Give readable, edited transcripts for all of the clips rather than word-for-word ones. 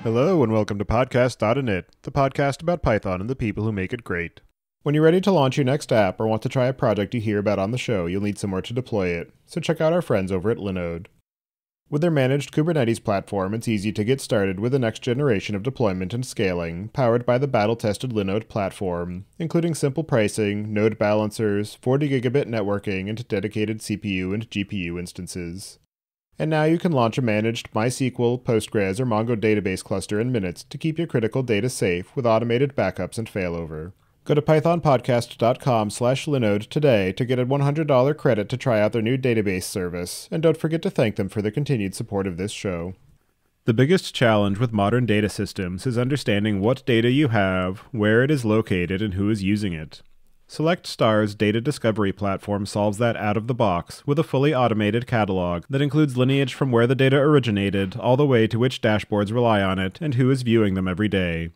Hello and welcome to podcast.init, the podcast about Python and the people who make it great. When you're ready to launch your next app or want to try a project you hear about on the show, you'll need somewhere to deploy it, so check out our friends over at Linode. With their managed Kubernetes platform, it's easy to get started with the next generation of deployment and scaling, powered by the battle-tested Linode platform, including simple pricing, node balancers, 40 gigabit networking, and dedicated CPU and GPU instances. And now you can launch a managed MySQL, Postgres, or Mongo database cluster in minutes to keep your critical data safe with automated backups and failover. Go to pythonpodcast.com/Linode today to get a $100 credit to try out their new database service, and don't forget to thank them for their continued support of this show. The biggest challenge with modern data systems is understanding what data you have, where it is located, and who is using it. SelectStar's data discovery platform solves that out of the box with a fully automated catalog that includes lineage from where the data originated all the way to which dashboards rely on it and who is viewing them every day.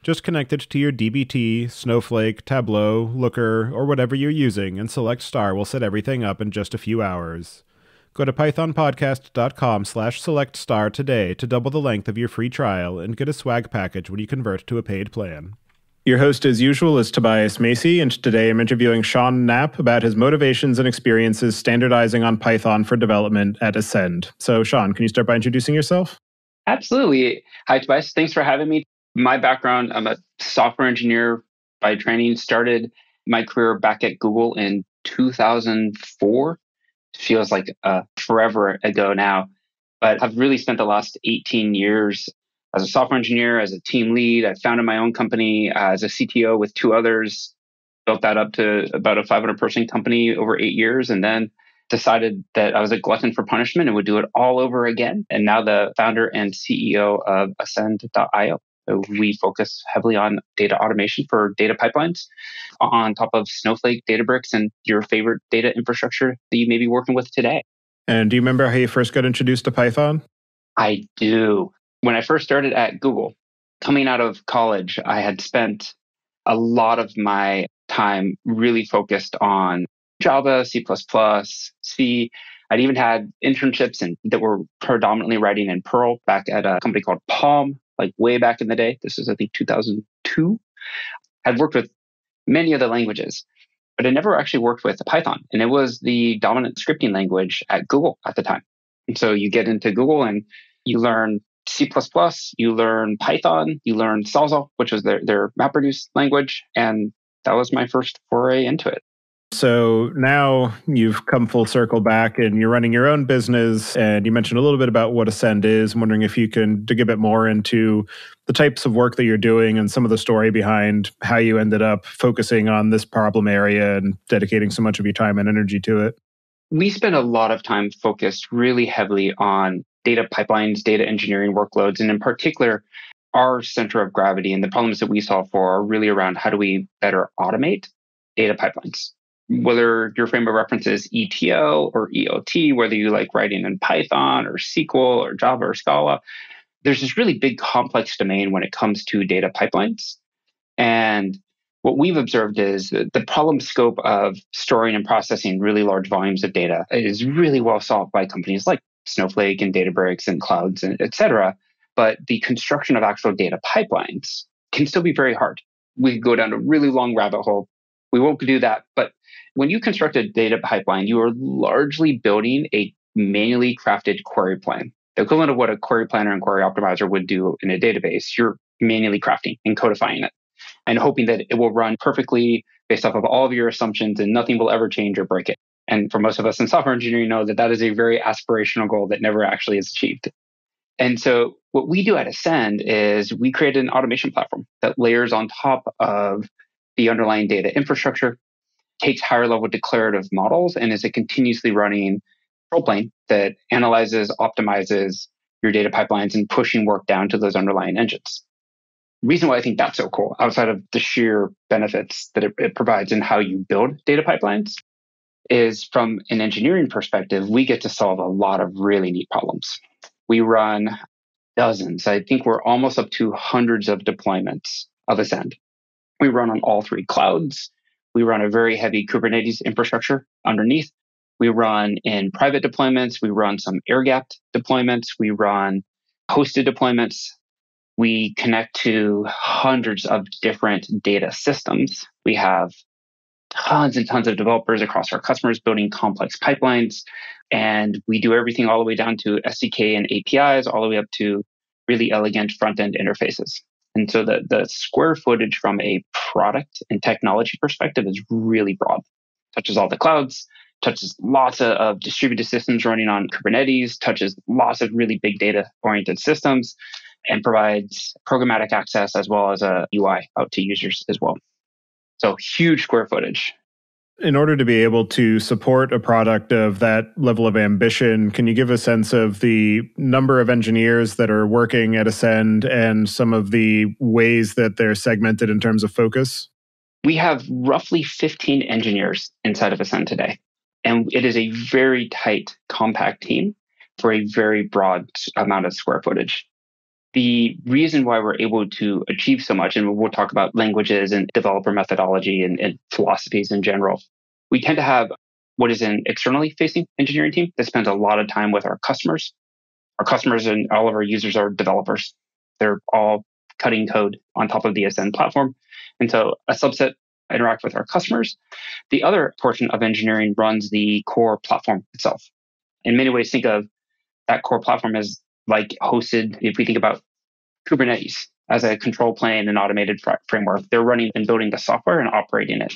Just connect it to your dbt, Snowflake, Tableau, Looker, or whatever you're using, and SelectStar will set everything up in just a few hours. Go to pythonpodcast.com/SelectStar today to double the length of your free trial and get a swag package when you convert to a paid plan. Your host, as usual, is Tobias Macey, and today I'm interviewing Sean Knapp about his motivations and experiences standardizing on Python for development at Ascend. So, Sean, can you start by introducing yourself? Absolutely. Hi, Tobias. Thanks for having me. My background, I'm a software engineer by training. Started my career back at Google in 2004. Feels like forever ago now. But I've really spent the last 18 years as a software engineer, as a team lead. I founded my own company as a CTO with two others, built that up to about a 500-person company over 8 years, and then decided that I was a glutton for punishment and would do it all over again. And now the founder and CEO of Ascend.io. So we focus heavily on data automation for data pipelines on top of Snowflake, Databricks, and your favorite data infrastructure that you may be working with today. And do you remember how you first got introduced to Python? I do. When I first started at Google, coming out of college, I had spent a lot of my time really focused on Java, C++, C. I'd even had internships that were predominantly writing in Perl back at a company called Palm, like way back in the day. This was, I think, 2002. I'd worked with many other languages, but I never actually worked with Python. And it was the dominant scripting language at Google at the time. And so you get into Google and you learn C++, you learn Python, you learn Salsa, which was their MapReduce language. And that was my first foray into it. So now you've come full circle back and you're running your own business, and you mentioned a little bit about what Ascend is. I'm wondering if you can dig a bit more into the types of work that you're doing and some of the story behind how you ended up focusing on this problem area and dedicating so much of your time and energy to it. We spend a lot of time focused really heavily on data pipelines, data engineering workloads, and in particular, our center of gravity and the problems that we solve for are really around how do we better automate data pipelines. Whether your frame of reference is ETL or ELT, whether you like writing in Python or SQL or Java or Scala, there's this really big complex domain when it comes to data pipelines. And what we've observed is that the problem scope of storing and processing really large volumes of data is really well solved by companies like Snowflake and Databricks and clouds, and et cetera. But the construction of actual data pipelines can still be very hard. We could go down a really long rabbit hole. We won't do that. But when you construct a data pipeline, you are largely building a manually crafted query plan. The equivalent of what a query planner and query optimizer would do in a database, you're manually crafting and codifying it and hoping that it will run perfectly based off of all of your assumptions and nothing will ever change or break it. And for most of us in software engineering know that that is a very aspirational goal that never actually is achieved. And so what we do at Ascend is we create an automation platform that layers on top of the underlying data infrastructure, takes higher level declarative models, and is a continuously running control plane that analyzes, optimizes your data pipelines and pushing work down to those underlying engines. The reason why I think that's so cool, outside of the sheer benefits that it provides in how you build data pipelines, is from an engineering perspective, we get to solve a lot of really neat problems. We run dozens. I think we're almost up to hundreds of deployments of Ascend. We run on all three clouds. We run a very heavy Kubernetes infrastructure underneath. We run in private deployments. We run some air-gapped deployments. We run hosted deployments. We connect to hundreds of different data systems. We have tons and tons of developers across our customers building complex pipelines. And we do everything all the way down to SDK and APIs, all the way up to really elegant front-end interfaces. And so the square footage from a product and technology perspective is really broad. Touches all the clouds, touches lots of distributed systems running on Kubernetes, touches lots of really big data-oriented systems, and provides programmatic access as well as a UI out to users as well. So huge square footage. In order to be able to support a product of that level of ambition, can you give a sense of the number of engineers that are working at Ascend and some of the ways that they're segmented in terms of focus? We have roughly 15 engineers inside of Ascend today. And it is a very tight, compact team for a very broad amount of square footage. The reason why we're able to achieve so much, and we'll talk about languages and developer methodology and philosophies in general, we tend to have what is an externally facing engineering team that spends a lot of time with our customers. Our customers and all of our users are developers. They're all cutting code on top of the Ascend platform. And so a subset interact with our customers. The other portion of engineering runs the core platform itself. In many ways, think of that core platform as like hosted, if we think about Kubernetes as a control plane and automated framework, they're running and building the software and operating it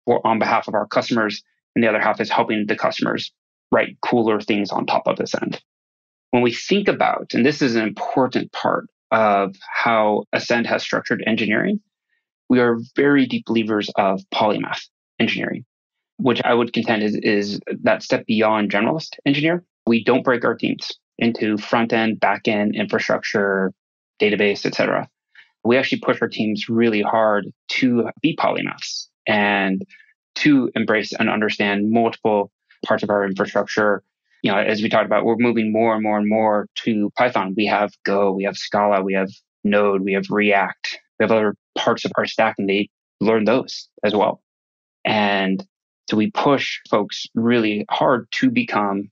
on behalf of our customers. And the other half is helping the customers write cooler things on top of Ascend. When we think about, and this is an important part of how Ascend has structured engineering, we are very deep believers of polymath engineering, which I would contend is that step beyond generalist engineer. We don't break our teams into front-end, back-end, infrastructure, database, et cetera. We actually push our teams really hard to be polymaths and to embrace and understand multiple parts of our infrastructure. You know, as we talked about, we're moving more and more and more to Python. We have Go, we have Scala, we have Node, we have React, we have other parts of our stack, and they learn those as well. And so we push folks really hard to become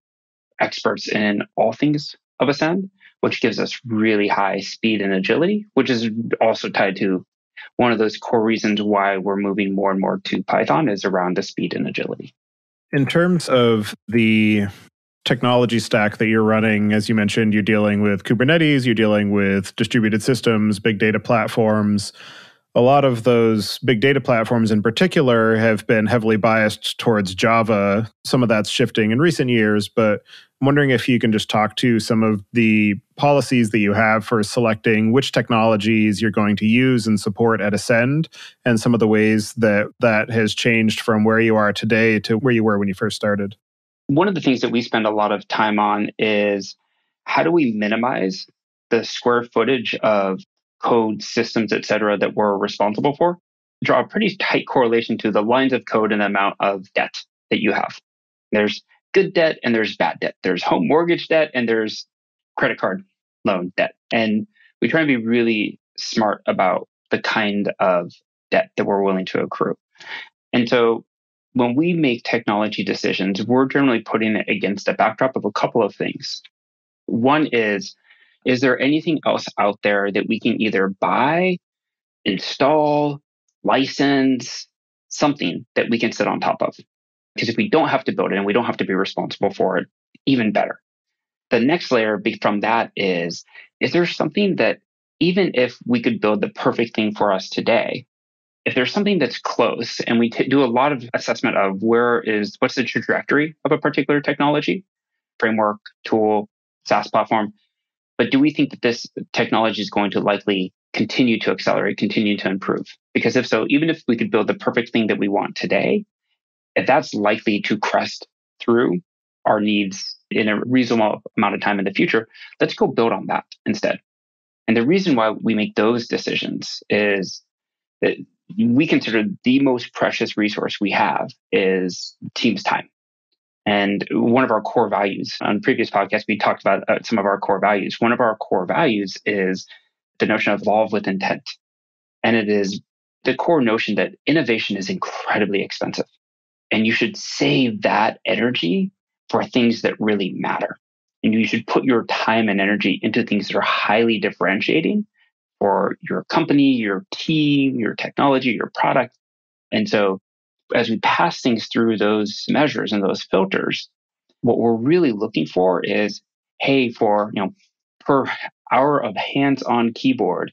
experts in all things of Ascend, which gives us really high speed and agility, which is also tied to one of those core reasons why we're moving more and more to Python is around the speed and agility. In terms of the technology stack that you're running, as you mentioned, you're dealing with Kubernetes, you're dealing with distributed systems, big data platforms. A lot of those big data platforms in particular have been heavily biased towards Java. Some of that's shifting in recent years, but I'm wondering if you can just talk to some of the policies that you have for selecting which technologies you're going to use and support at Ascend, and some of the ways that that has changed from where you are today to where you were when you first started. One of the things that we spend a lot of time on is how do we minimize the square footage of code systems, et cetera, that we're responsible for? Draw a pretty tight correlation to the lines of code and the amount of debt that you have. There's good debt and there's bad debt. There's home mortgage debt and there's credit card loan debt. And we try to be really smart about the kind of debt that we're willing to accrue. And so when we make technology decisions, we're generally putting it against a backdrop of a couple of things. One is there anything else out there that we can either buy, install, license, something that we can sit on top of? Because if we don't have to build it and we don't have to be responsible for it, even better. The next layer from that is there something that even if we could build the perfect thing for us today, if there's something that's close and we do a lot of assessment of what's the trajectory of a particular technology, framework, tool, SaaS platform, but do we think that this technology is going to likely continue to accelerate, continue to improve? Because if so, even if we could build the perfect thing that we want today, if that's likely to crest through our needs in a reasonable amount of time in the future, let's go build on that instead. And the reason why we make those decisions is that we consider the most precious resource we have is team's time. And one of our core values, on previous podcasts, we talked about some of our core values. One of our core values is the notion of evolve with intent. And it is the core notion that innovation is incredibly expensive. And you should save that energy for things that really matter. And you should put your time and energy into things that are highly differentiating for your company, your team, your technology, your product. And so as we pass things through those measures and those filters, what we're really looking for is, hey, for, per hour of hands-on keyboard,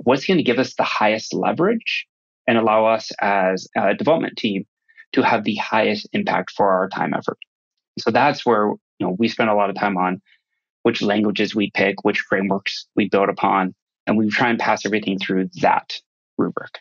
what's going to give us the highest leverage and allow us as a development team to have the highest impact for our time effort. So that's where, we spend a lot of time on which languages we pick, which frameworks we build upon, and we try and pass everything through that rubric.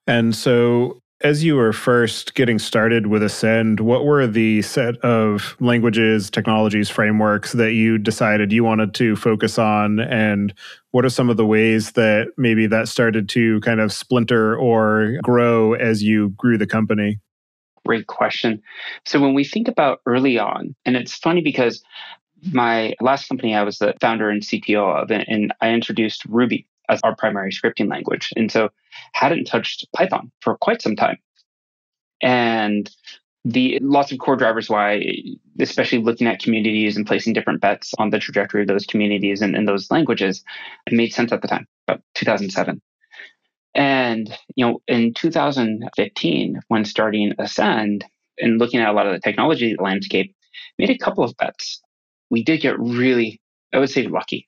And so, as you were first getting started with Ascend, what were the set of languages, technologies, frameworks that you decided you wanted to focus on? And what are some of the ways that maybe that started to kind of splinter or grow as you grew the company? Great question. So when we think about early on, and it's funny because my last company I was the founder and CTO of, and I introduced Ruby as our primary scripting language. And so hadn't touched Python for quite some time. And the lots of core drivers why, especially looking at communities and placing different bets on the trajectory of those communities and those languages, it made sense at the time, about 2007. And, in 2015, when starting Ascend and looking at a lot of the technology landscape, made a couple of bets. We did get really, I would say, lucky.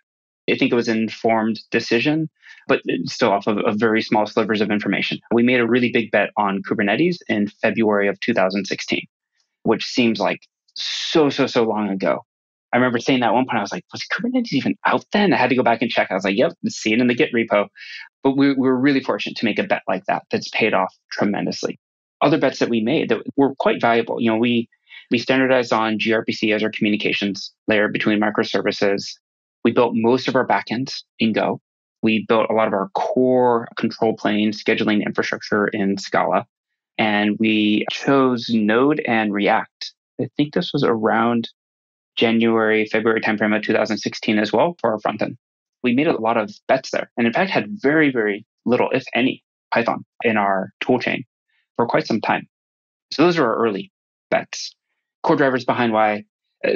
I think it was an informed decision, but still off of very small slivers of information. We made a really big bet on Kubernetes in February of 2016, which seems like so long ago. I remember saying that at one point, I was like, was Kubernetes even out then? I had to go back and check. I was like, yep, see it in the Git repo. But we were really fortunate to make a bet like that that's paid off tremendously. Other bets that we made that were quite valuable. We standardized on gRPC as our communications layer between microservices. We built most of our backends in Go. We built a lot of our core control plane scheduling infrastructure in Scala. And we chose Node and React. I think this was around January, February timeframe of 2016 as well for our front end. We made a lot of bets there. And in fact, had very, very little, if any, Python in our toolchain for quite some time. So those are our early bets. Core drivers behind why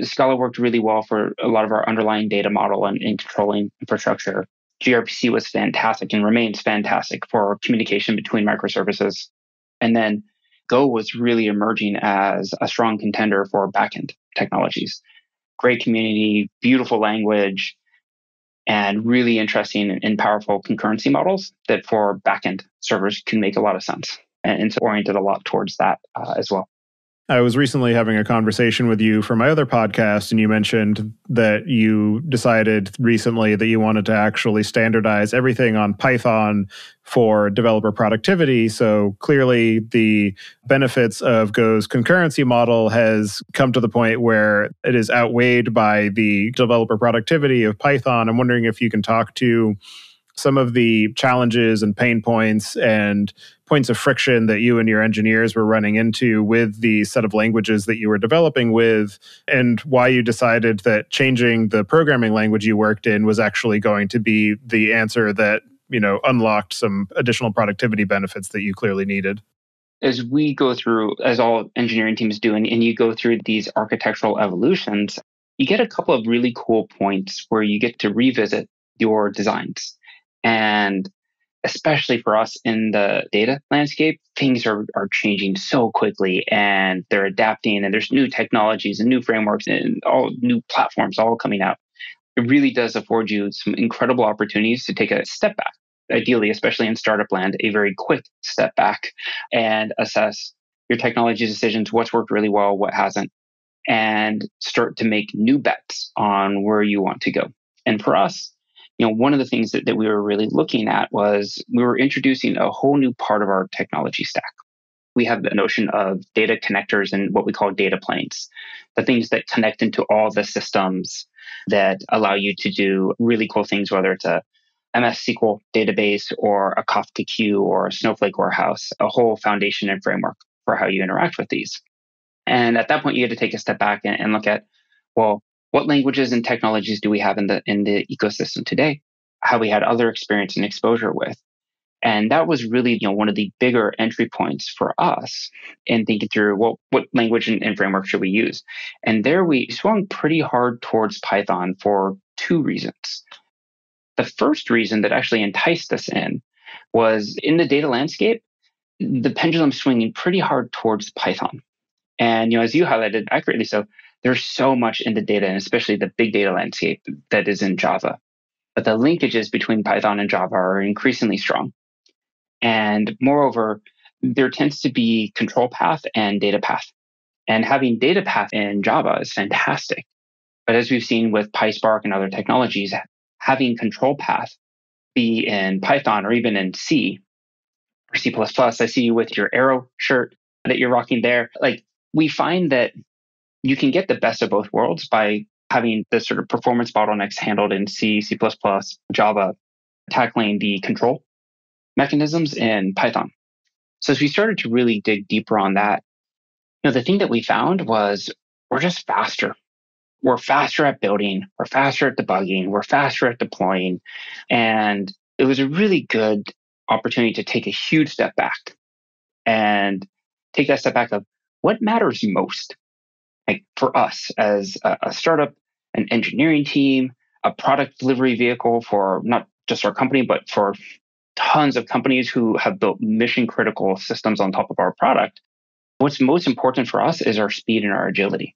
Scala worked really well for a lot of our underlying data model and controlling infrastructure. gRPC was fantastic and remains fantastic for communication between microservices. And then Go was really emerging as a strong contender for backend technologies. Great community, beautiful language, and really interesting and powerful concurrency models that for backend servers can make a lot of sense. And so oriented a lot towards that as well. I was recently having a conversation with you for my other podcast, and you mentioned that you decided recently that you wanted to actually standardize everything on Python for developer productivity. So clearly the benefits of Go's concurrency model has come to the point where it is outweighed by the developer productivity of Python. I'm wondering if you can talk to some of the challenges and pain points and points of friction that you and your engineers were running into with the set of languages that you were developing with, and why you decided that changing the programming language you worked in was actually going to be the answer that, unlocked some additional productivity benefits that you clearly needed. As we go through, as all engineering teams do, and you go through these architectural evolutions, you get a couple of really cool points where you get to revisit your designs. And especially for us in the data landscape, things are changing so quickly and they're adapting, and there's new technologies and new frameworks and all new platforms all coming out. It really does afford you some incredible opportunities to take a step back, ideally, especially in startup land, a very quick step back and assess your technology decisions, what's worked really well, what hasn't, and start to make new bets on where you want to go. And for us, one of the things that we were really looking at was we were introducing a whole new part of our technology stack. We have the notion of data connectors and what we call data planes, the things that connect into all the systems that allow you to do really cool things, whether it's a MS SQL database or a Kafka queue or a Snowflake warehouse, a whole foundation and framework for how you interact with these. And at that point, you get to take a step back and look at, well, what languages and technologies do we have in the ecosystem today? Have we had other experience and exposure with? And that was really, one of the bigger entry points for us in thinking through, well, what language and framework should we use? And there we swung pretty hard towards Python for two reasons. The first reason that actually enticed us in was in the data landscape, the pendulum swinging pretty hard towards Python. And as you highlighted accurately, so there's so much in the data, and especially the big data landscape that is in Java. But the linkages between Python and Java are increasingly strong. And moreover, there tends to be control path and data path. And having data path in Java is fantastic. But as we've seen with PySpark and other technologies, having control path be in Python or even in C or C++, I see you with your Arrow shirt that you're rocking there. Like, we find that you can get the best of both worlds by having the sort of performance bottlenecks handled in C, C++, Java, tackling the control mechanisms in Python. So as we started to really dig deeper on that, the thing that we found was we're just faster. We're faster at building, we're faster at debugging, we're faster at deploying. And it was a really good opportunity to take a huge step back and take that step back of what matters most. Like for us as a startup, an engineering team, a product delivery vehicle for not just our company, but for tons of companies who have built mission critical systems on top of our product. What's most important for us is our speed and our agility.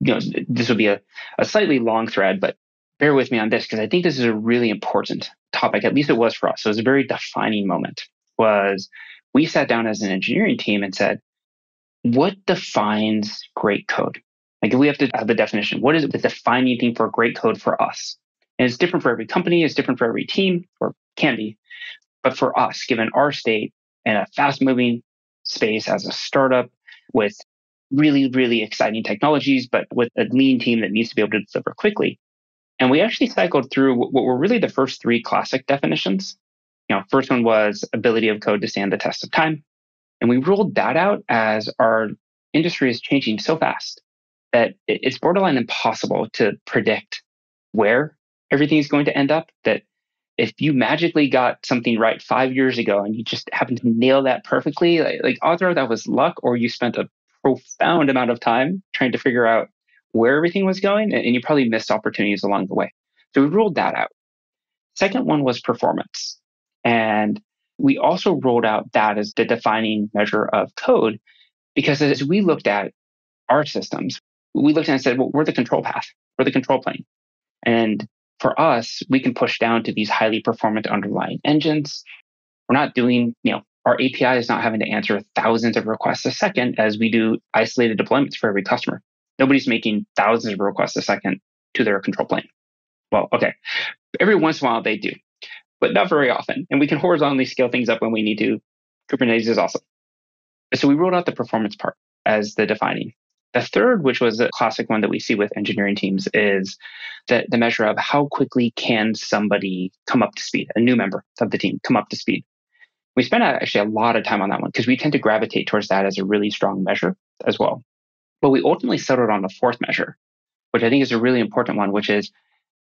This would be a slightly long thread, but bear with me on this because I think this is a really important topic. At least it was for us. So it was a very defining moment. Was we sat down as an engineering team and said, what defines great code? Like if we have to have the definition, what is the defining thing for great code for us? And it's different for every company, it's different for every team, or can be. But for us, given our state and a fast-moving space as a startup with really, really exciting technologies, but with a lean team that needs to be able to deliver quickly. And we actually cycled through what were really the first three classic definitions. First one was ability of code to stand the test of time. And we ruled that out as our industry is changing so fast that it's borderline impossible to predict where everything is going to end up, that if you magically got something right 5 years ago and you just happened to nail that perfectly, like either that was luck or you spent a profound amount of time trying to figure out where everything was going, and you probably missed opportunities along the way. So we ruled that out. Second one was performance. And we also rolled out that as the defining measure of code, because as we looked at our systems, we looked at it and said, well, we're the control path, we're the control plane. And for us, we can push down to these highly performant underlying engines. We're not doing, our API is not having to answer thousands of requests a second as we do isolated deployments for every customer. Nobody's making thousands of requests a second to their control plane. Well, okay, every once in a while they do, but not very often. And we can horizontally scale things up when we need to. Kubernetes is awesome. So we rolled out the performance part as the defining. The third, which was a classic one that we see with engineering teams, is the measure of how quickly can somebody come up to speed, a new member of the team come up to speed. We spent actually a lot of time on that one because we tend to gravitate towards that as a really strong measure as well. But we ultimately settled on the fourth measure, which I think is a really important one, which is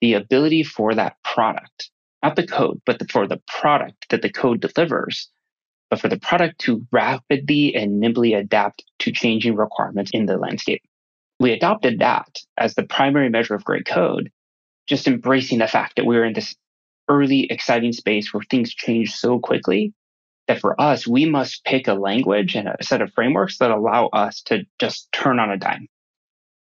the ability for that product, not the code, but for the product that the code delivers, but for the product to rapidly and nimbly adapt to changing requirements in the landscape. We adopted that as the primary measure of great code, just embracing the fact that we were in this early, exciting space where things change so quickly that for us, we must pick a language and a set of frameworks that allow us to just turn on a dime.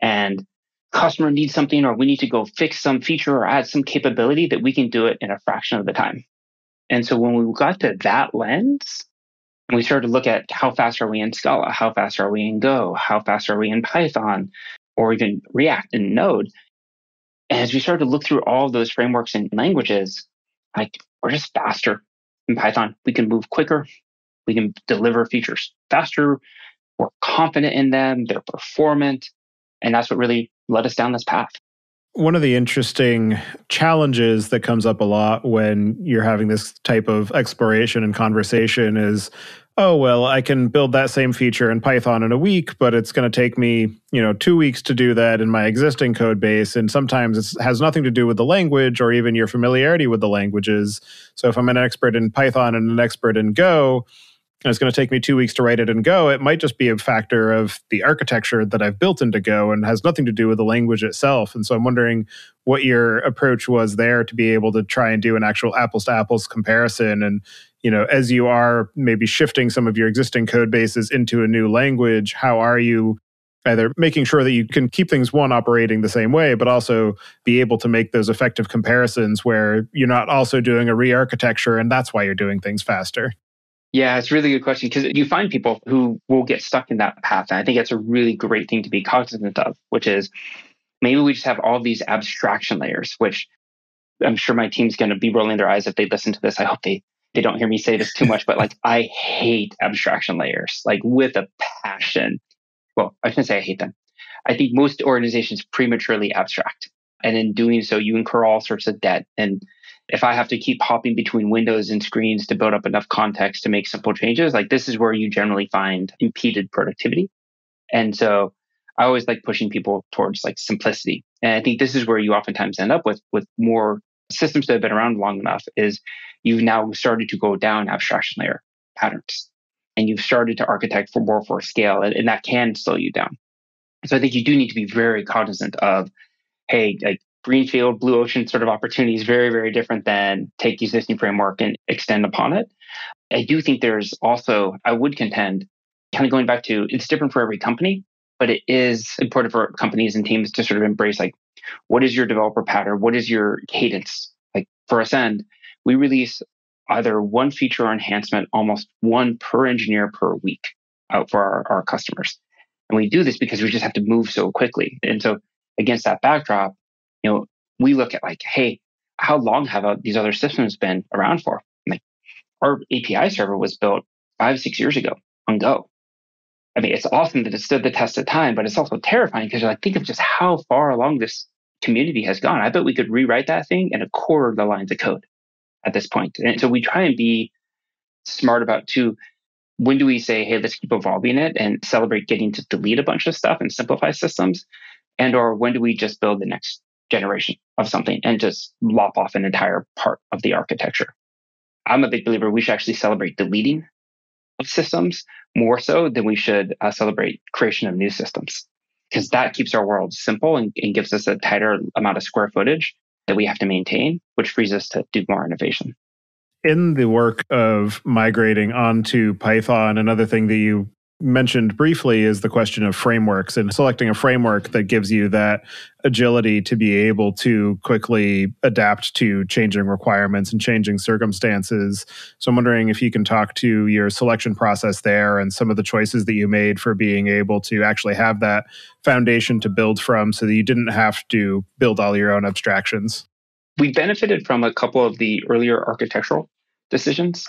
And customer needs something, or we need to go fix some feature or add some capability, that we can do it in a fraction of the time. And so when we got to that lens, and we started to look at how fast are we in Scala, how fast are we in Go, how fast are we in Python, or even React and Node. And as we started to look through all of those frameworks and languages, like we're just faster in Python. We can move quicker. We can deliver features faster. We're confident in them. They're performant. And that's what really led us down this path. One of the interesting challenges that comes up a lot when you're having this type of exploration and conversation is, oh, well, I can build that same feature in Python in a week, but it's going to take me, 2 weeks to do that in my existing code base. And sometimes it has nothing to do with the language or even your familiarity with the languages. So if I'm an expert in Python and an expert in Go, and it's going to take me 2 weeks to write it in Go, it might just be a factor of the architecture that I've built into Go and has nothing to do with the language itself. And so I'm wondering what your approach was there to be able to try and do an actual apples to apples comparison. And, as you are maybe shifting some of your existing code bases into a new language, how are you either making sure that you can keep things, one, operating the same way, but also be able to make those effective comparisons where you're not also doing a re-architecture and that's why you're doing things faster? Yeah, it's a really good question because you find people who will get stuck in that path. And I think it's a really great thing to be cognizant of, which is maybe we just have all these abstraction layers, which I'm sure my team's going to be rolling their eyes if they listen to this. I hope they don't hear me say this too much, but I hate abstraction layers, with a passion. Well, I shouldn't say I hate them. I think most organizations prematurely abstract. And in doing so, you incur all sorts of debt. And if I have to keep hopping between windows and screens to build up enough context to make simple changes, this is where you generally find impeded productivity. And so I always like pushing people towards simplicity. And I think this is where you oftentimes end up with more systems that have been around long enough is you've now started to go down abstraction layer patterns. And you've started to architect for more for scale, and that can slow you down. So I think you do need to be very cognizant of, hey, greenfield, blue ocean sort of opportunity is very, very different than take the existing framework and extend upon it. I do think there's also, I would contend, kind of going back to, it's different for every company, but it is important for companies and teams to sort of embrace, what is your developer pattern? What is your cadence? For Ascend, we release either one feature or enhancement, almost one per engineer per week out for our customers. And we do this because we just have to move so quickly. And so against that backdrop, we look at hey, how long have these other systems been around for? Our API server was built 5-6 years ago on Go. I mean, it's awesome that it stood the test of time, but it's also terrifying because think of just how far along this community has gone. I bet we could rewrite that thing in a quarter of the lines of code at this point. And so we try and be smart about when do we say, hey, let's keep evolving it and celebrate getting to delete a bunch of stuff and simplify systems? And or when do we just build the next generation of something and just lop off an entire part of the architecture? I'm a big believer we should actually celebrate deleting of systems more so than we should celebrate creation of new systems, because that keeps our world simple and gives us a tighter amount of square footage that we have to maintain, which frees us to do more innovation. In the work of migrating onto Python, another thing that you mentioned briefly is the question of frameworks and selecting a framework that gives you that agility to be able to quickly adapt to changing requirements and changing circumstances. So I'm wondering if you can talk to your selection process there and some of the choices that you made for being able to actually have that foundation to build from so that you didn't have to build all your own abstractions. We benefited from a couple of the earlier architectural decisions.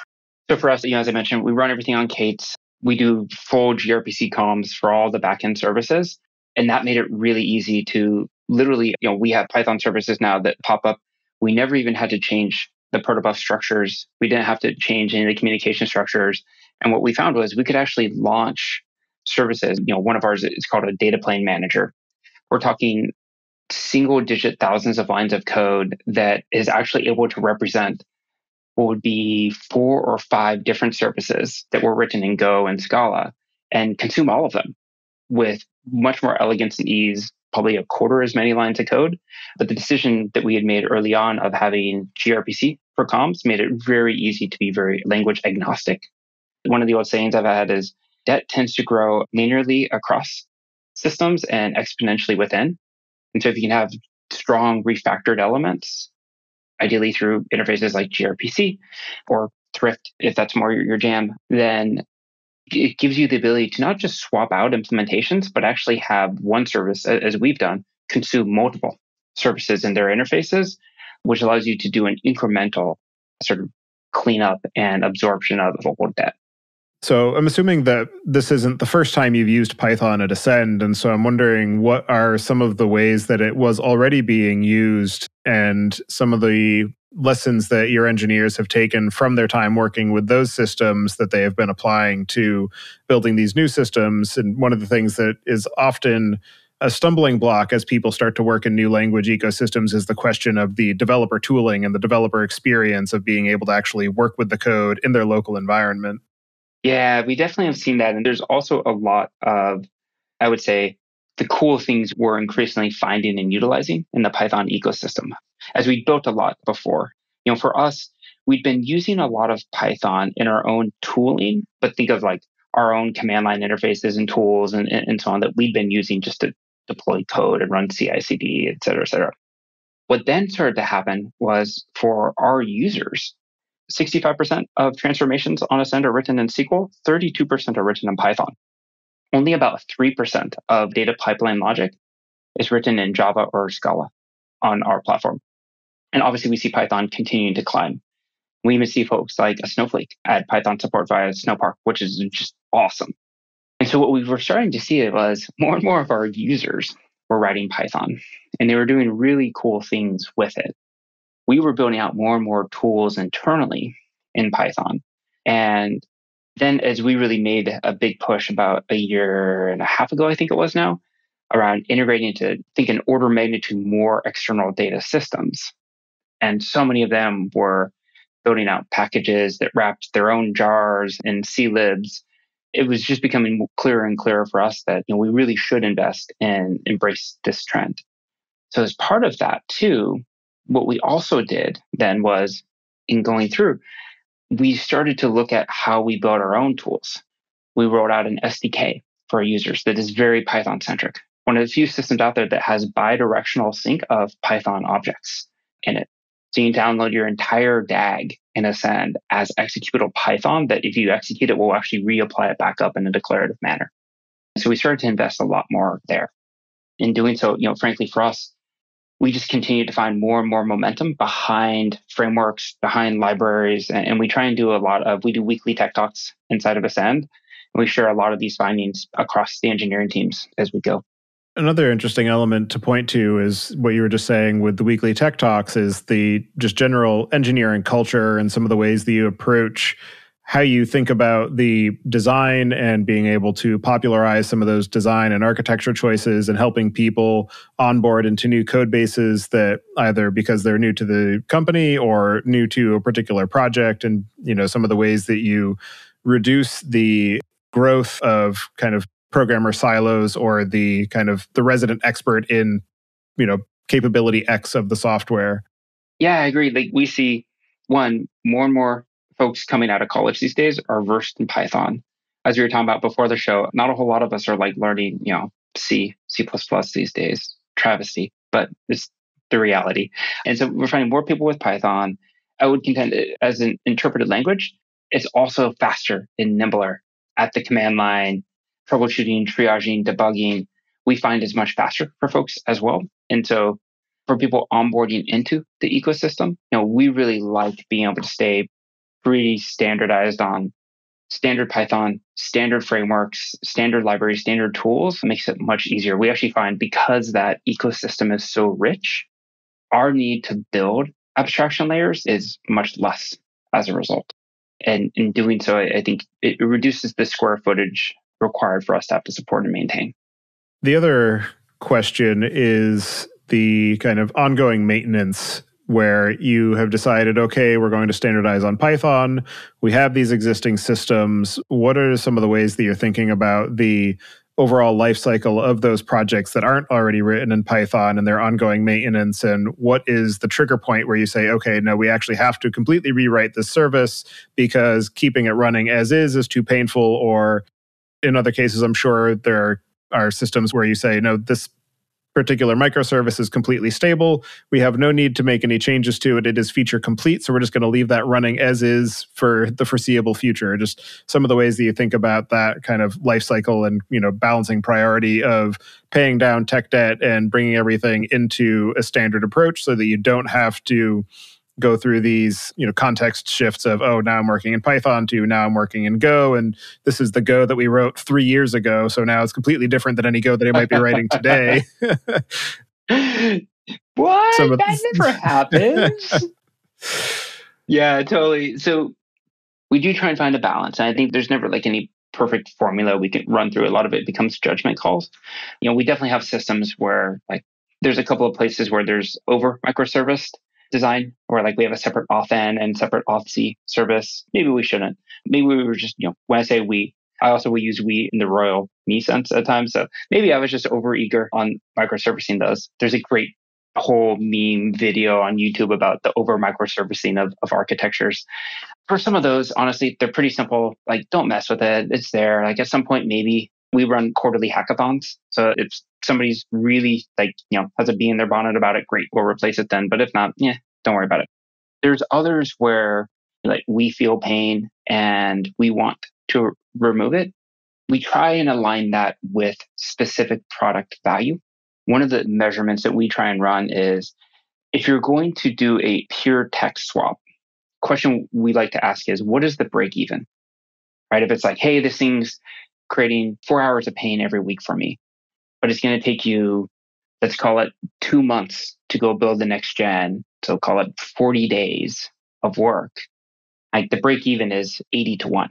So for us, as I mentioned, we run everything on K8s. We do full gRPC comms for all the backend services. And that made it really easy to literally, we have Python services now that pop up. We never even had to change the protobuf structures. We didn't have to change any of the communication structures. And what we found was we could actually launch services. One of ours is called a data plane manager. We're talking single digit thousands of lines of code that is actually able to represent what would be 4 or 5 different services that were written in Go and Scala and consume all of them with much more elegance and ease, probably a quarter as many lines of code. But the decision that we had made early on of having gRPC for comms made it very easy to be very language agnostic. One of the old sayings I've had is debt tends to grow linearly across systems and exponentially within. And so if you can have strong refactored elements, ideally through interfaces like gRPC or Thrift, if that's more your jam, then it gives you the ability to not just swap out implementations, but actually have one service, as we've done, consume multiple services in their interfaces, which allows you to do an incremental sort of cleanup and absorption of old debt. So I'm assuming that this isn't the first time you've used Python at Ascend, and so I'm wondering what are some of the ways that it was already being used and some of the lessons that your engineers have taken from their time working with those systems that they have been applying to building these new systems. And one of the things that is often a stumbling block as people start to work in new language ecosystems is the question of the developer tooling and the developer experience of being able to actually work with the code in their local environment. Yeah, we definitely have seen that. And there's also a lot of, I would say, the cool things we're increasingly finding and utilizing in the Python ecosystem, as we built a lot before. For us, we'd been using a lot of Python in our own tooling, but think of like our own command line interfaces and tools and so on that we'd been using just to deploy code and run CI/CD, et cetera, et cetera. What then started to happen was for our users, 65% of transformations on Ascend are written in SQL, 32% are written in Python. Only about 3% of data pipeline logic is written in Java or Scala on our platform. And obviously, we see Python continuing to climb. We even see folks like a Snowflake add Python support via Snowpark, which is just awesome. And so what we were starting to see was more and more of our users were writing Python, and they were doing really cool things with it. We were building out more and more tools internally in Python. And then as we really made a big push about a year and a half ago, I think it was now, around integrating into, I think, an order of magnitude more external data systems. And so many of them were building out packages that wrapped their own jars and CLibs. It was just becoming clearer and clearer for us that we really should invest and embrace this trend. So as part of that too, what we also did then was in going through, we started to look at how we build our own tools. We rolled out an SDK for our users that is very Python centric. One of the few systems out there that has bidirectional sync of Python objects in it. So you can download your entire DAG in Ascend as executable Python that if you execute it, will actually reapply it back up in a declarative manner. So we started to invest a lot more there. In doing so, frankly, for us, we just continue to find more and more momentum behind frameworks, behind libraries. And we try and do we do weekly tech talks inside of Ascend. And we share a lot of these findings across the engineering teams as we go. Another interesting element to point to is what you were just saying with the weekly tech talks is the just general engineering culture and some of the ways that you approach how you think about the design and being able to popularize some of those design and architecture choices and helping people onboard into new code bases that either because they're new to the company or new to a particular project. And, some of the ways that you reduce the growth of kind of programmer silos or the kind of the resident expert in, capability X of the software. Yeah, I agree. Like we see more and more folks coming out of college these days are versed in Python. As we were talking about before the show, not a whole lot of us are like learning, C, C++ these days, travesty, but it's the reality. And so we're finding more people with Python. I would contend as an interpreted language, it's also faster and nimbler at the command line, troubleshooting, triaging, debugging. We find is much faster for folks as well. And so for people onboarding into the ecosystem, we really like being able to stay pretty standardized on standard Python, standard frameworks, standard libraries, standard tools. It makes it much easier. We actually find because that ecosystem is so rich, our need to build abstraction layers is much less as a result. And in doing so, I think it reduces the square footage required for us to have to support and maintain. The other question is the kind of ongoing maintenance where you have decided, okay, we're going to standardize on Python. We have these existing systems. What are some of the ways that you're thinking about the overall life cycle of those projects that aren't already written in Python and their ongoing maintenance? And what is the trigger point where you say, okay, no, we actually have to completely rewrite this service because keeping it running as is too painful? Or in other cases, I'm sure there are systems where you say, no, this particular microservice is completely stable. We have no need to make any changes to it. It is feature complete. So we're just going to leave that running as is for the foreseeable future. Just some of the ways that you think about that kind of life cycle and, balancing priority of paying down tech debt and bringing everything into a standard approach so that you don't have to go through these, context shifts of, oh, now I'm working in Python to now I'm working in Go. And this is the Go that we wrote 3 years ago. So now it's completely different than any Go that I might be writing today. What? That never happens. Yeah, totally. So we do try and find a balance. And I think there's never like any perfect formula we can run through. A lot of it becomes judgment calls. We definitely have systems where like there's a couple of places where there's over microserviced. design, where like we have a separate auth-in and separate auth-c service. Maybe we shouldn't. Maybe we were just, when I say we, I also will use we in the royal me sense at times. So maybe I was just overeager on microservicing those. There's a great whole meme video on YouTube about the over microservicing of architectures. For some of those, honestly, they're pretty simple. Like, don't mess with it. It's there. Like, at some point, maybe we run quarterly hackathons. So if somebody's really like, has a bee in their bonnet about it, great, we'll replace it then. But if not, don't worry about it. There's others where like we feel pain and we want to remove it. We try and align that with specific product value. One of the measurements that we try and run is if you're going to do a pure text swap, question we like to ask is, what is the break even? Right? If it's like, hey, this thing's creating 4 hours of pain every week for me, but it's going to take you, let's call it 2 months to go build the next gen. So call it 40 days of work. Like the break even is 80-1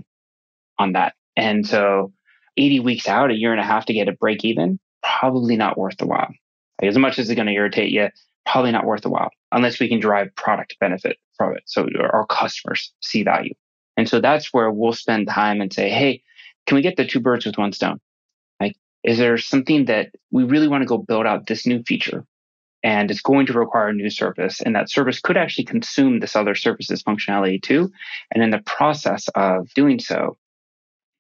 on that. And so 80 weeks out, a year and a half to get a break even, probably not worth the while. Like, as much as it's going to irritate you, probably not worth the while unless we can derive product benefit from it. So our customers see value. And so that's where we'll spend time and say, hey, can we get the two birds with one stone? Like, is there something that we really want to go build out this new feature and it's going to require a new service, and that service could actually consume this other service's functionality too. And in the process of doing so,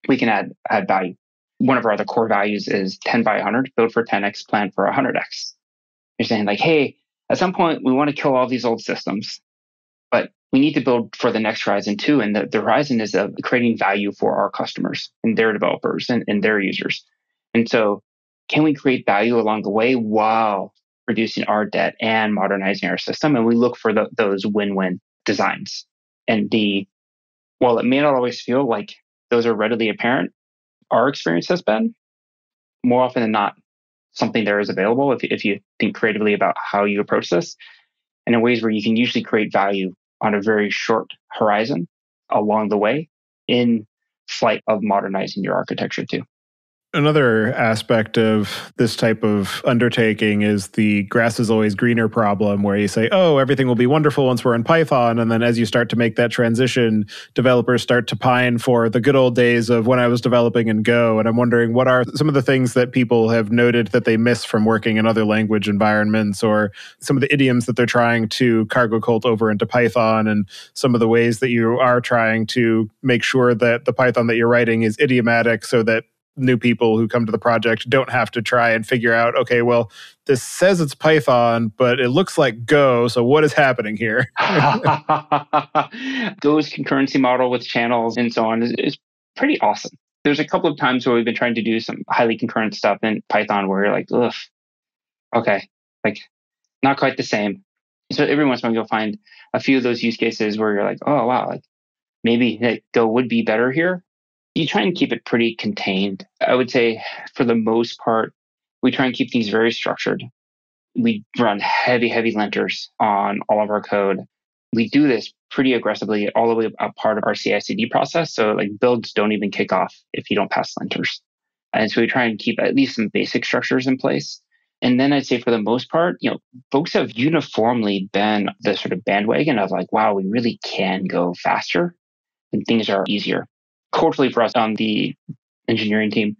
we can add value. One of our other core values is 10 by 100, build for 10x, plan for 100x. You're saying like, hey, at some point we want to kill all these old systems, but we need to build for the next horizon too. And the horizon is of creating value for our customers and their developers and their users. And so can we create value along the way while reducing our debt and modernizing our system? And we look for those win-win designs. And while it may not always feel like those are readily apparent, our experience has been more often than not something there is available if you think creatively about how you approach this, and in ways where you can usually create value on a very short horizon along the way in flight of modernizing your architecture too. Another aspect of this type of undertaking is the grass is always greener problem, where you say, oh, everything will be wonderful once we're in Python. And then as you start to make that transition, developers start to pine for the good old days of when I was developing in Go. And I'm wondering, what are some of the things that people have noted that they miss from working in other language environments, or some of the idioms that they're trying to cargo cult over into Python, and some of the ways that you are trying to make sure that the Python that you're writing is idiomatic so that new people who come to the project don't have to try and figure out, okay, well, this says it's Python, but it looks like Go, so what is happening here? Go's concurrency model with channels and so on is pretty awesome. There's a couple of times where we've been trying to do some highly concurrent stuff in Python where you're like, ugh, okay, like not quite the same. So every once in a while you'll find a few of those use cases where you're like, oh, wow, like maybe Go would be better here. You try and keep it pretty contained. I would say for the most part, we try and keep things very structured. We run heavy linters on all of our code. We do this pretty aggressively all the way up part of our CI/CD process. So like builds don't even kick off if you don't pass linters. And so we try and keep at least some basic structures in place. And then I'd say for the most part, folks have uniformly been the sort of bandwagon of like, wow, we really can go faster and things are easier. Culturally for us on the engineering team,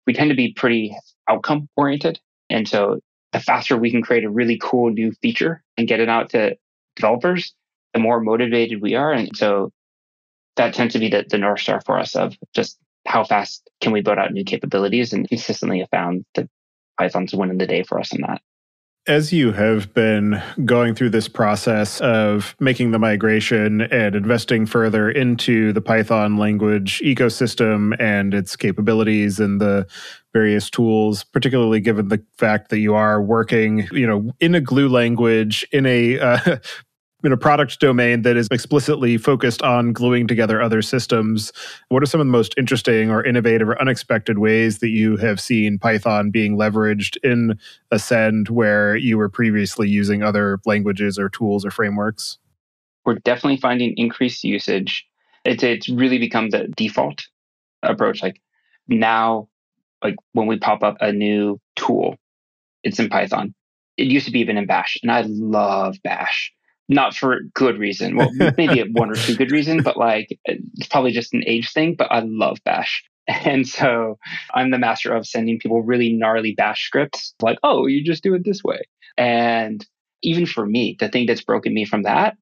we tend to be pretty outcome oriented. And so the faster we can create a really cool new feature and get it out to developers, the more motivated we are. And so that tends to be the North Star for us of just how fast can we build out new capabilities, and consistently have found that Python's winning the day for us in that. As you have been going through this process of making the migration and investing further into the Python language ecosystem and its capabilities and the various tools, particularly given the fact that you are working, in a glue language, in a product domain that is explicitly focused on gluing together other systems, what are some of the most interesting or innovative or unexpected ways that you have seen Python being leveraged in Ascend where you were previously using other languages or tools or frameworks? We're definitely finding increased usage. It's really become the default approach. Like now, like when we pop up a new tool, it's in Python. It used to be even in Bash, and I love Bash. not for good reason. Well, maybe one or two good reason, but like it's probably just an age thing. But I love Bash. And so I'm the master of sending people really gnarly Bash scripts like, oh, you just do it this way. And even for me, the thing that's broken me from that,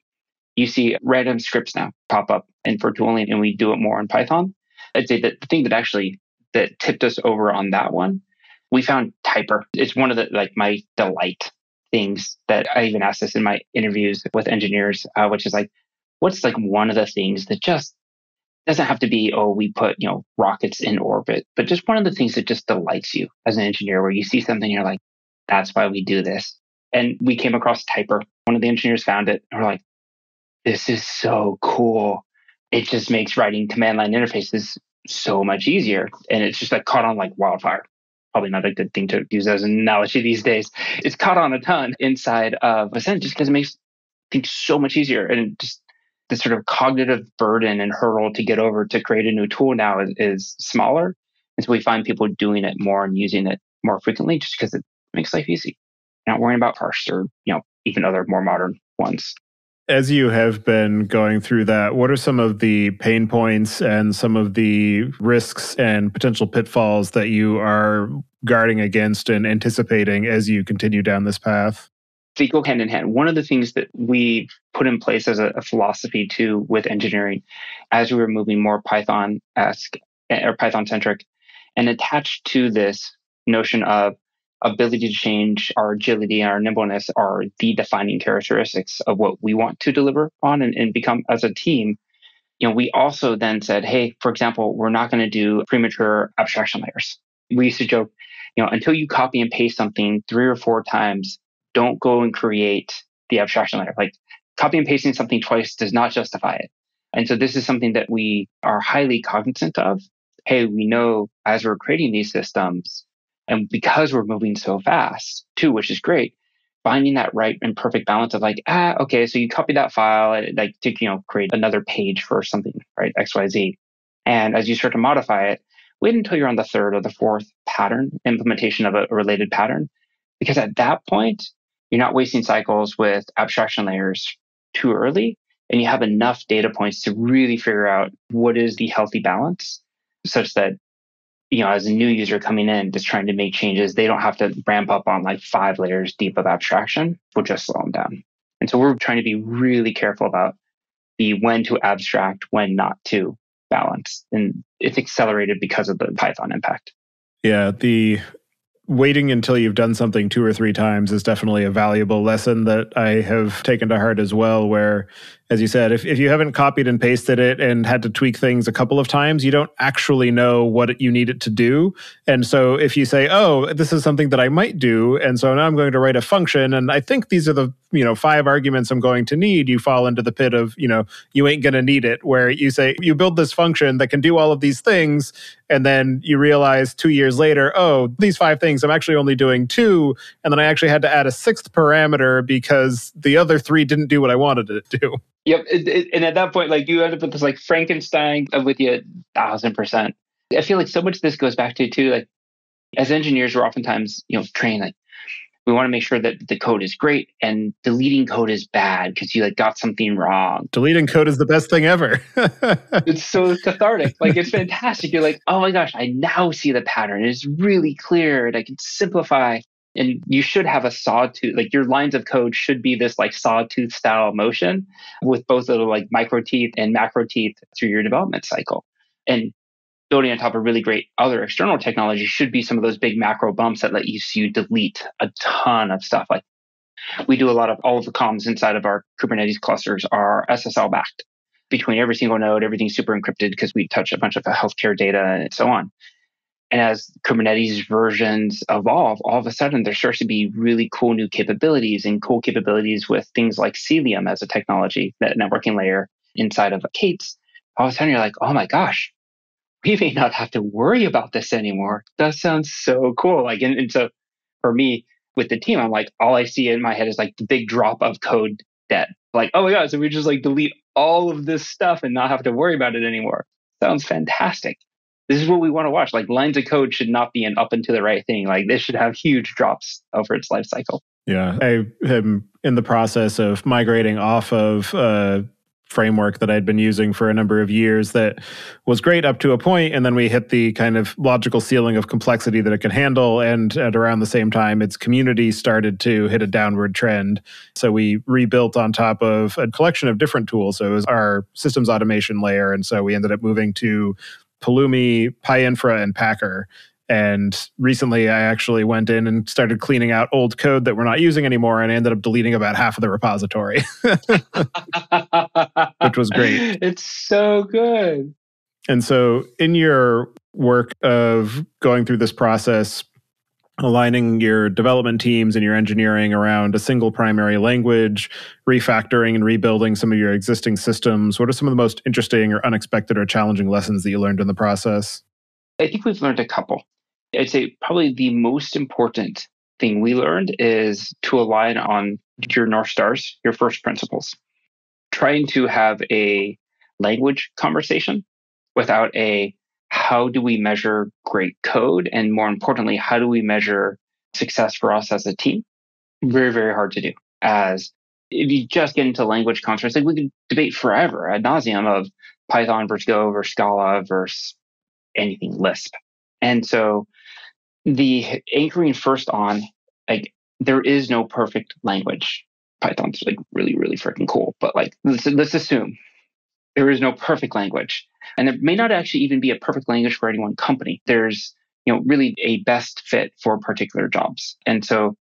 you see random scripts now pop up in for tooling, and we do it more in Python. I'd say that the thing that actually that tipped us over on that one, we found Typer. It's one of the like my delight things that I even asked this in my interviews with engineers, which is like, what's like one of the things that just doesn't have to be, oh, we put, rockets in orbit, but just one of the things that just delights you as an engineer where you see something, you're like, that's why we do this. And we came across Typer. One of the engineers found it. And we're like, this is so cool. It just makes writing command line interfaces so much easier. And it's just like caught on like wildfire. Probably not a good thing to use as an analogy these days. It's caught on a ton inside of Ascend just because it makes things so much easier. And just the sort of cognitive burden and hurdle to get over to create a new tool now is smaller. And so we find people doing it more and using it more frequently just because it makes life easy. You're not worrying about parse or, even other more modern ones. As you have been going through that, what are some of the pain points and some of the risks and potential pitfalls that you are guarding against and anticipating as you continue down this path? They go hand in hand. One of the things that we put in place as a philosophy too with engineering, as we were moving more Python-esque or Python-centric, and attached to this notion of ability to change, our agility and our nimbleness are the defining characteristics of what we want to deliver on and become as a team. We also then said, hey, for example, we're not going to do premature abstraction layers. We used to joke, until you copy and paste something 3 or 4 times, don't go and create the abstraction layer. Like copy and pasting something twice does not justify it. And so this is something that we are highly cognizant of. Hey, we know as we're creating these systems, and because we're moving so fast too, which is great, finding that right and perfect balance of like, okay, so you copy that file, like to, create another page for something, right? XYZ. And as you start to modify it, wait until you're on the 3rd or the 4th pattern implementation of a related pattern. Because at that point, you're not wasting cycles with abstraction layers too early, and you have enough data points to really figure out what is the healthy balance such that, as a new user coming in, just trying to make changes, they don't have to ramp up on like 5 layers deep of abstraction. We'll just slow them down. And so we're trying to be really careful about the when to abstract, when not to balance. And it's accelerated because of the Python impact. Yeah, the waiting until you've done something 2 or 3 times is definitely a valuable lesson that I have taken to heart as well, where, as you said, if you haven't copied and pasted it and had to tweak things a couple of times, you don't actually know what you need it to do. And so if you say, oh, this is something that I might do, and so now I'm going to write a function, and I think these are the 5 arguments I'm going to need, you fall into the pit of, you ain't going to need it, where you say, you build this function that can do all of these things, and then you realize 2 years later, oh, these 5 things, I'm actually only doing 2, and then I actually had to add a 6th parameter because the other 3 didn't do what I wanted it to do. Yep. And at that point, like you end up with this like Frankenstein. I'm with you 1,000%. I feel like so much of this goes back to too, like as engineers, we're oftentimes, trained like we want to make sure that the code is great and deleting code is bad because you like got something wrong. Deleting code is the best thing ever. It's so cathartic. Like it's fantastic. You're like, oh my gosh, I now see the pattern. It's really clear and I can simplify. And you should have a sawtooth, like your lines of code should be this like sawtooth style motion with both little like micro teeth and macro teeth through your development cycle. And building on top of really great other external technology should be some of those big macro bumps that let you delete a ton of stuff. Like we do all of the comms inside of our Kubernetes clusters are SSL backed between every single node, everything's super encrypted because we touch a bunch of healthcare data and so on. And as Kubernetes versions evolve, all of a sudden there starts to be really cool new capabilities and cool capabilities with things like Cilium as a technology, that networking layer inside of K8s. All of a sudden you're like, oh my gosh, we may not have to worry about this anymore. That sounds so cool. Like, and so for me with the team, I'm like, all I see in my head is like the big drop of code debt. Like, oh my God, so we just like delete all of this stuff and not have to worry about it anymore. Sounds fantastic. This is what we want to watch. Like lines of code should not be an up and to the right thing. Like this should have huge drops over its life cycle. Yeah, I am in the process of migrating off of a framework that I'd been using for a number of years that was great up to a point, and then we hit the kind of logical ceiling of complexity that it can handle, and at around the same time, its community started to hit a downward trend. So we rebuilt on top of a collection of different tools. So it was our systems automation layer, and so we ended up moving to Pulumi, PyInfra, and Packer. And recently, I actually went in and started cleaning out old code that we're not using anymore, and I ended up deleting about half of the repository, which was great. It's so good. And so, in your work of going through this process, aligning your development teams and your engineering around a single primary language, refactoring and rebuilding some of your existing systems, what are some of the most interesting or unexpected or challenging lessons that you learned in the process? I think we've learned a couple. I'd say probably the most important thing we learned is to align on your North Stars, your first principles. Trying to have a language conversation without a how do we measure great code? And more importantly, how do we measure success for us as a team? Very, very hard to do. As if you just get into language constructs, like we could debate forever ad nauseum of Python versus Go versus Scala versus anything Lisp. And so the anchoring first on, like, there is no perfect language. Python's like really, really freaking cool, but like, let's assume there is no perfect language, and there may not actually even be a perfect language for any one company. There's, really a best fit for particular jobs. And so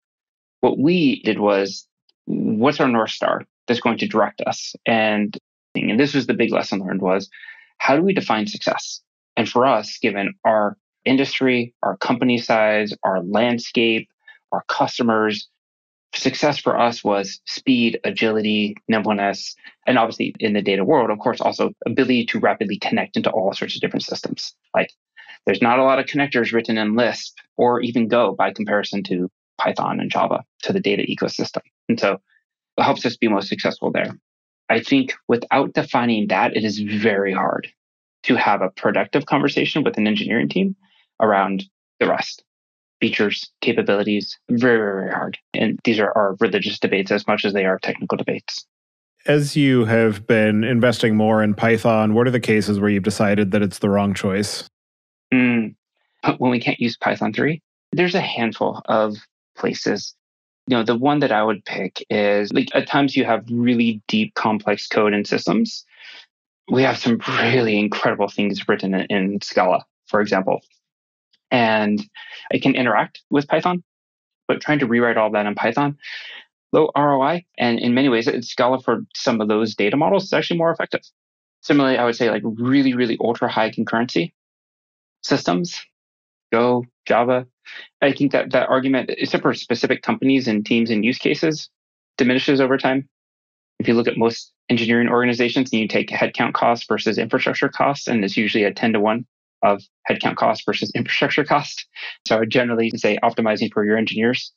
what we did was, what's our North Star that's going to direct us? And this was the big lesson learned was, how do we define success? And for us, given our industry, our company size, our landscape, our customers, success for us was speed, agility, nimbleness, and obviously in the data world, of course, also ability to rapidly connect into all sorts of different systems. Like there's not a lot of connectors written in Lisp or even Go by comparison to Python and Java to the data ecosystem. And so it helps us be most successful there. I think without defining that, it is very hard to have a productive conversation with an engineering team around the rest. Features, capabilities, very, very, very hard. And these are religious debates as much as they are technical debates. As you have been investing more in Python, what are the cases where you've decided that it's the wrong choice? When we can't use Python 3, there's a handful of places. The one that I would pick is, like, at times you have really deep, complex code and systems. We have some really incredible things written in Scala, for example. And it can interact with Python, but trying to rewrite all that in Python, low ROI. And in many ways, Scala for some of those data models is actually more effective. Similarly, I would say like really, really ultra high concurrency systems, Go, Java. I think that argument, except for specific companies and teams and use cases, diminishes over time. If you look at most engineering organizations and you take headcount costs versus infrastructure costs, and it's usually a 10-to-1 of headcount cost versus infrastructure cost. So I would generally say optimizing for your engineers'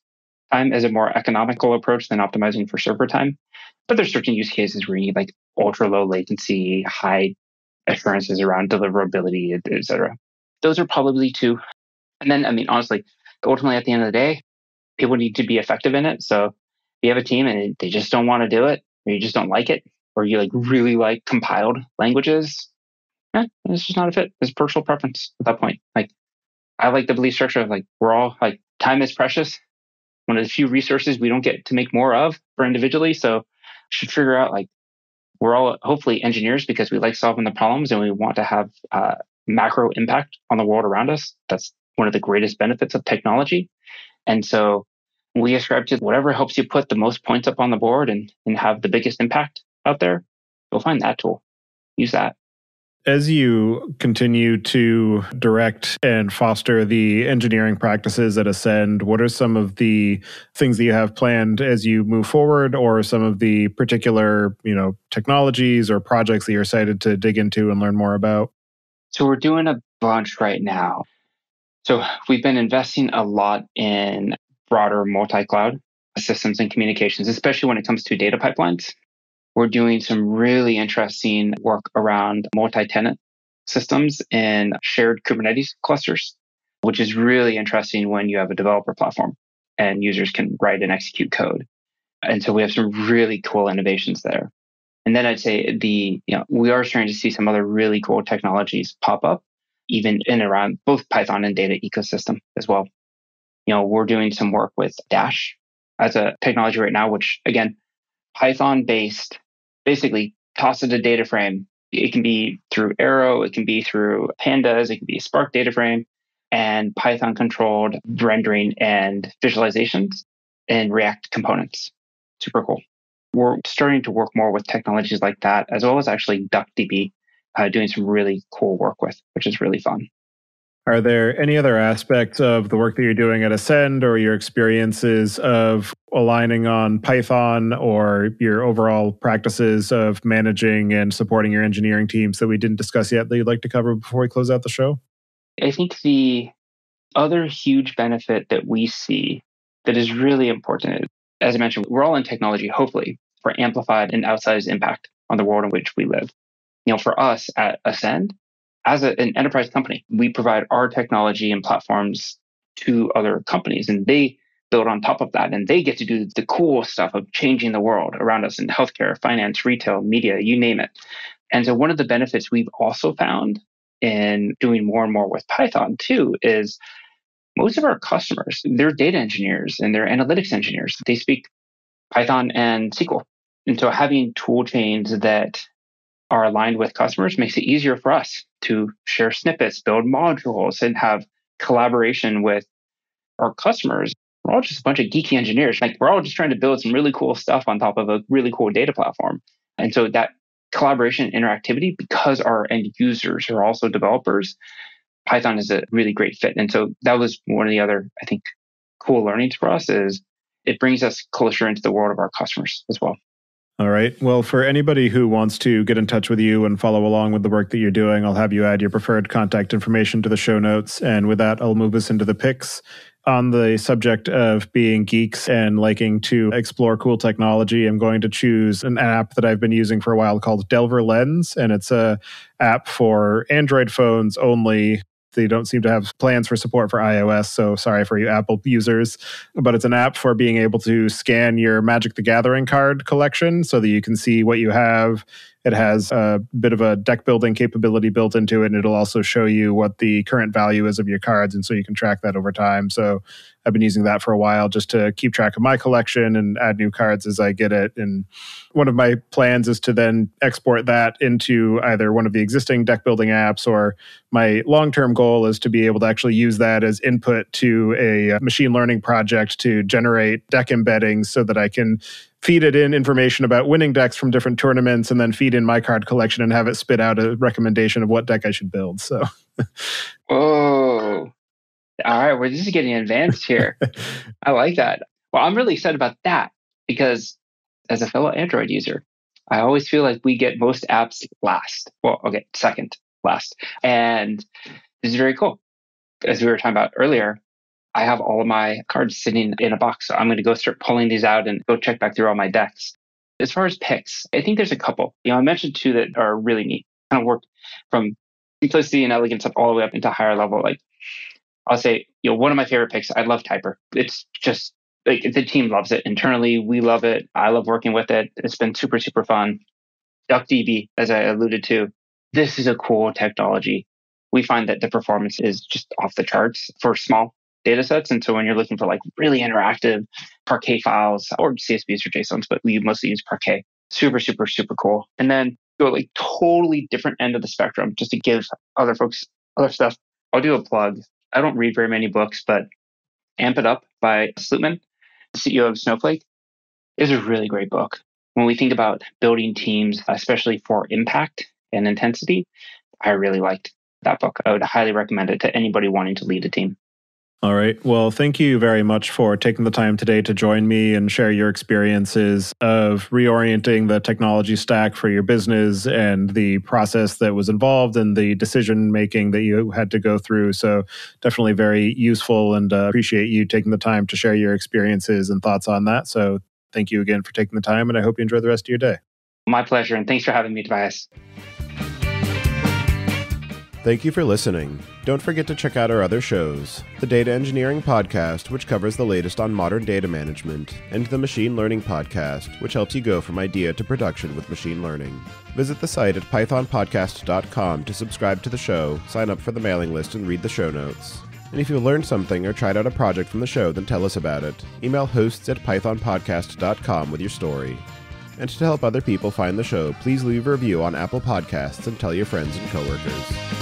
time is a more economical approach than optimizing for server time. But there's certain use cases where you need like ultra low latency, high assurances around deliverability, et cetera. Those are probably two. And then, honestly, ultimately at the end of the day, people need to be effective in it. So if you have a team and they just don't want to do it, or you just don't like it, or you like really like compiled languages, it's just not a fit. It's personal preference at that point. Like, I like the belief structure of like, we're all like, time is precious. One of the few resources we don't get to make more of for individually. So should figure out like, we're all hopefully engineers because we like solving the problems and we want to have macro impact on the world around us. That's one of the greatest benefits of technology. And so we ascribe to whatever helps you put the most points up on the board and have the biggest impact out there. Go find that tool. Use that. As you continue to direct and foster the engineering practices at Ascend, what are some of the things that you have planned as you move forward, or some of the particular, technologies or projects that you're excited to dig into and learn more about? So we're doing a bunch right now. So we've been investing a lot in broader multi-cloud systems and communications, especially when it comes to data pipelines. We're doing some really interesting work around multi-tenant systems and shared Kubernetes clusters, which is really interesting when you have a developer platform. and users can write and execute code. And so we have some really cool innovations there. And then I'd say we are starting to see some other really cool technologies pop up, even in and around both Python and data ecosystem as well. We're doing some work with Dash as a technology right now, which again, Python based, basically toss it a data frame. It can be through Arrow, it can be through Pandas, it can be a Spark data frame, and Python controlled rendering and visualizations and React components. Super cool. We're starting to work more with technologies like that, as well as actually DuckDB, doing some really cool work with, which is really fun. Are there any other aspects of the work that you're doing at Ascend or your experiences of aligning on Python or your overall practices of managing and supporting your engineering teams that we didn't discuss yet that you'd like to cover before we close out the show? I think the other huge benefit that we see that is really important, as I mentioned, we're all in technology, hopefully, for amplified and outsized impact on the world in which we live. For us at Ascend, as an enterprise company, we provide our technology and platforms to other companies, and they build on top of that, and they get to do the cool stuff of changing the world around us in healthcare, finance, retail, media, you name it. And so one of the benefits we've also found in doing more and more with Python too is most of our customers, they're data engineers and they're analytics engineers. They speak Python and SQL. And so having tool chains that are aligned with customers makes it easier for us to share snippets, build modules, and have collaboration with our customers. We're all just a bunch of geeky engineers. We're all just trying to build some really cool stuff on top of a really cool data platform. And so that collaboration and interactivity, because our end users are also developers, Python is a really great fit. And so that was one of the other, I think, cool learnings for us is it brings us closer into the world of our customers as well. All right. Well, for anybody who wants to get in touch with you and follow along with the work that you're doing, I'll have you add your preferred contact information to the show notes. And with that, I'll move us into the picks. On the subject of being geeks and liking to explore cool technology, I'm going to choose an app that I've been using for a while called Delver Lens. And it's a app for Android phones only. They don't seem to have plans for support for iOS, so sorry for you Apple users. But it's an app for being able to scan your Magic the Gathering card collection so that you can see what you have. It has a bit of a deck building capability built into it, and it'll also show you what the current value is of your cards, and so you can track that over time. So I've been using that for a while just to keep track of my collection and add new cards as I get it. And one of my plans is to then export that into either one of the existing deck building apps, or my long-term goal is to be able to actually use that as input to a machine learning project to generate deck embeddings so that I can feed it in information about winning decks from different tournaments and then feed in my card collection and have it spit out a recommendation of what deck I should build. So, oh, all right. We're just getting advanced here. I like that. Well, I'm really excited about that because as a fellow Android user, I always feel like we get most apps last. Well, okay, second last. And this is very cool. As we were talking about earlier, I have all of my cards sitting in a box. So I'm going to go start pulling these out and go check back through all my decks. As far as picks, I think there's a couple. I mentioned two that are really neat. Kind of work from simplicity and elegance all the way up into higher level. Like I'll say, one of my favorite picks, I love Typer. It's just like the team loves it. Internally, we love it. I love working with it. It's been super, super fun. DuckDB, as I alluded to, this is a cool technology. We find that the performance is just off the charts for small data sets. And so when you're looking for like really interactive Parquet files or CSVs or JSONs, but we mostly use Parquet. Super, super, super cool. And then go like totally different end of the spectrum just to give other folks other stuff. I'll do a plug. I don't read very many books, but Amp It Up by Slootman, CEO of Snowflake, is a really great book. When we think about building teams, especially for impact and intensity, I really liked that book. I would highly recommend it to anybody wanting to lead a team. All right. Well, thank you very much for taking the time today to join me and share your experiences of reorienting the technology stack for your business and the process that was involved and the decision making that you had to go through. So definitely very useful, and appreciate you taking the time to share your experiences and thoughts on that. So thank you again for taking the time, and I hope you enjoy the rest of your day. My pleasure. And thanks for having me, Tobias. Thank you for listening. Don't forget to check out our other shows, the Data Engineering Podcast, which covers the latest on modern data management, and the Machine Learning Podcast, which helps you go from idea to production with machine learning. Visit the site at pythonpodcast.com to subscribe to the show, sign up for the mailing list, and read the show notes. And if you learned something or tried out a project from the show, then tell us about it. Email hosts@pythonpodcast.com with your story. And to help other people find the show, please leave a review on Apple Podcasts and tell your friends and coworkers.